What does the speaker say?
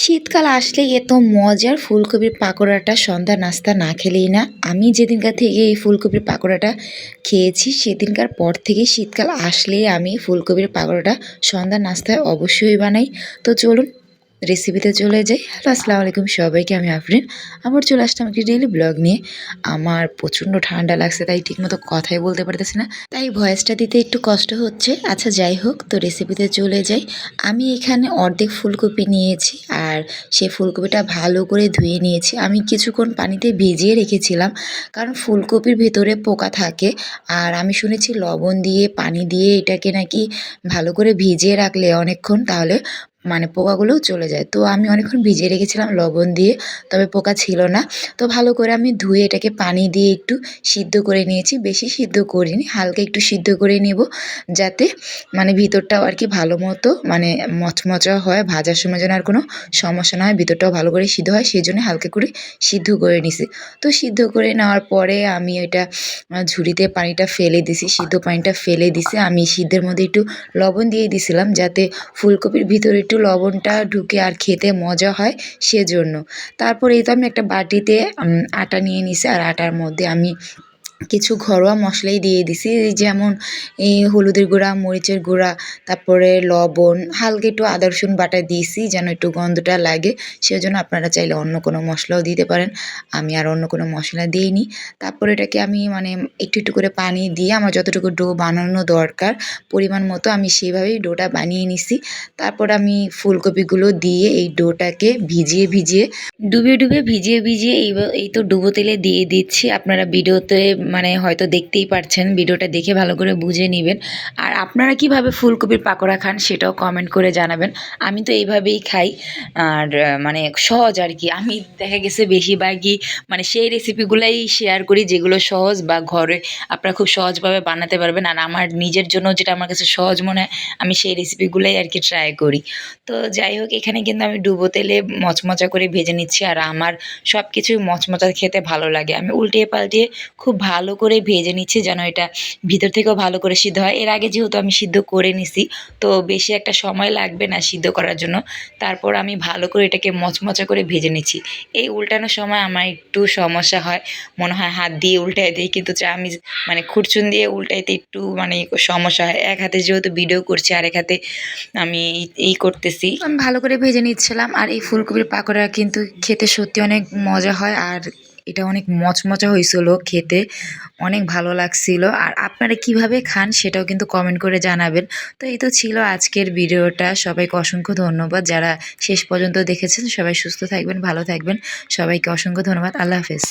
শীতকাল আসলেই এত মজার ফুলকপির পাকোড়াটা সন্ধ্যা নাস্তা না খেলেই না। আমি যেদিনকার থেকে এই ফুলকপির পাকোড়াটা খেয়েছি সেদিনকার পর থেকেই শীতকাল আসলেই আমি ফুলকপির পাকোড়াটা সন্ধ্যা নাস্তায় অবশ্যই বানাই। তো চলুন রেসিপিতে চলে যাই। হ্যালো, আসসালামু আলাইকুম সবাইকে, আমি আফরিন। আবার চলে আসলাম একটি ডেইলি ব্লগ নিয়ে। আমার প্রচণ্ড ঠান্ডা লাগছে, তাই ঠিকমতো কথাই বলতে পারতেছি না, তাই ভয়েসটা দিতে একটু কষ্ট হচ্ছে। আচ্ছা যাই হোক, তো রেসিপিতে চলে যাই। আমি এখানে অর্ধেক ফুলকপি নিয়েছি, আর সেই ফুলকপিটা ভালো করে ধুয়ে নিয়েছি। আমি কিছুক্ষণ পানিতে ভিজিয়ে রেখেছিলাম, কারণ ফুলকপির ভেতরে পোকা থাকে। আর আমি শুনেছি লবণ দিয়ে পানি দিয়ে এটাকে নাকি ভালো করে ভিজিয়ে রাখলে অনেকক্ষণ, তাহলে মানে পোকাগুলোও চলে যায়। তো আমি অনেকক্ষণ ভিজিয়ে রেখেছিলাম লবণ দিয়ে, তবে পোকা ছিল না। তো ভালো করে আমি ধুয়ে এটাকে পানি দিয়ে একটু সিদ্ধ করে নিয়েছি। বেশি সিদ্ধ করিনি, হালকা একটু সিদ্ধ করে নেব, যাতে মানে ভিতরটাও আর কি ভালো মতো মানে মচমচা হয়, ভাজার সময় যেন আর কোনো সমস্যা না হয়, ভিতরটাও ভালো করে সিদ্ধ হয়, সেই জন্য হালকা করে সিদ্ধ করে নিছি। তো সিদ্ধ করে নেওয়ার পরে আমি ওইটা ঝুড়িতে পানিটা ফেলে দিছি, সিদ্ধ পানিটা ফেলে দিছি। আমি সিদ্ধের মধ্যে একটু লবণ দিয়ে দিছিলাম, যাতে ফুলকপির ভিতরে একটু লবণটা ঢুকে আর খেতে মজা হয়, সেজন্য। তারপরে এই তো আমি একটা বাটিতে আটা নিয়ে নিছি, আর আটার মধ্যে আমি কিছু ঘরোয়া মশলাই দিয়ে দিছি, যেমন এই হলুদের গুঁড়া, মরিচের গুঁড়া, তারপরে লবণ, হালকা একটু আদা রসুন বাটা দিয়েছি যেন একটু গন্ধটা লাগে, সেজন্য। আপনারা চাইলে অন্য কোনো মশলাও দিতে পারেন, আমি আর অন্য কোনো মশলা দিইনি। তারপর এটাকে আমি মানে একটু একটু করে পানি দিয়ে আমার যতটুকু ডো বানানো দরকার পরিমাণ মতো আমি সেইভাবেই ডোটা বানিয়ে নিছি। তারপর আমি ফুলকপিগুলো দিয়ে এই ডোটাকে ভিজিয়ে ভিজিয়ে ডুবিয়ে ভিজিয়ে এই তো ডুবো তেলে দিয়ে দিচ্ছি। আপনারা ভিডিওতে মানে হয়তো দেখতেই পারছেন, ভিডিওটা দেখে ভালো করে বুঝে নেবেন। আর আপনারা কিভাবে ফুলকপির পাকোড়া খান সেটাও কমেন্ট করে জানাবেন। আমি তো এইভাবেই খাই, আর মানে সহজ আর কি। আমি দেখা গেছে বেশিরভাগই মানে সেই রেসিপিগুলাই শেয়ার করি যেগুলো সহজ বা ঘরে আপনারা খুব সহজভাবে বানাতে পারবেন। আর আমার নিজের জন্য যেটা আমার কাছে সহজ মনে হয়, আমি সেই রেসিপিগুলাই আর কি ট্রাই করি। তো যাই হোক, এখানে কিন্তু আমি ডুবো তেলে মচমচা করে ভেজে নিচ্ছি, আর আমার সব কিছুই মচমচা খেতে ভালো লাগে। আমি উল্টিয়ে পাল্টিয়ে খুব ভালো করে ভেজে নিচ্ছি, যেন এটা ভিতর থেকেও ভালো করে সিদ্ধ হয়। এর আগে যেহেতু আমি সিদ্ধ করে নিছি, তো বেশি একটা সময় লাগবে না সিদ্ধ করার জন্য। তারপর আমি ভালো করে এটাকে মচমচা করে ভেজে নিচ্ছি। এই উল্টানোর সময় আমার একটু সমস্যা হয়, মনে হয় হাত দিয়ে উল্টাই দিই, কিন্তু আমি মানে খুরচুন দিয়ে উল্টাইতে একটু মানে সমস্যা হয়। এক হাতে যেহেতু ভিডিও করছি, আর এক হাতে আমি এই করতেছি। আমি ভালো করে ভেজে নিচ্ছিলাম। আর এই ফুলকপির পাকোড়া কিন্তু খেতে সত্যি অনেক মজা হয়, আর এটা অনেক মচমচা হয়েছিল, খেতে অনেক ভালো লাগছিল। আর আপনারা কিভাবে খান সেটাও কিন্তু কমেন্ট করে জানাবেন। তো এই তো ছিল আজকের ভিডিওটা। সবাইকে অসংখ্য ধন্যবাদ যারা শেষ পর্যন্ত দেখেছেন। সবাই সুস্থ থাকবেন, ভালো থাকবেন। সবাইকে অসংখ্য ধন্যবাদ। আল্লাহ হাফেজ।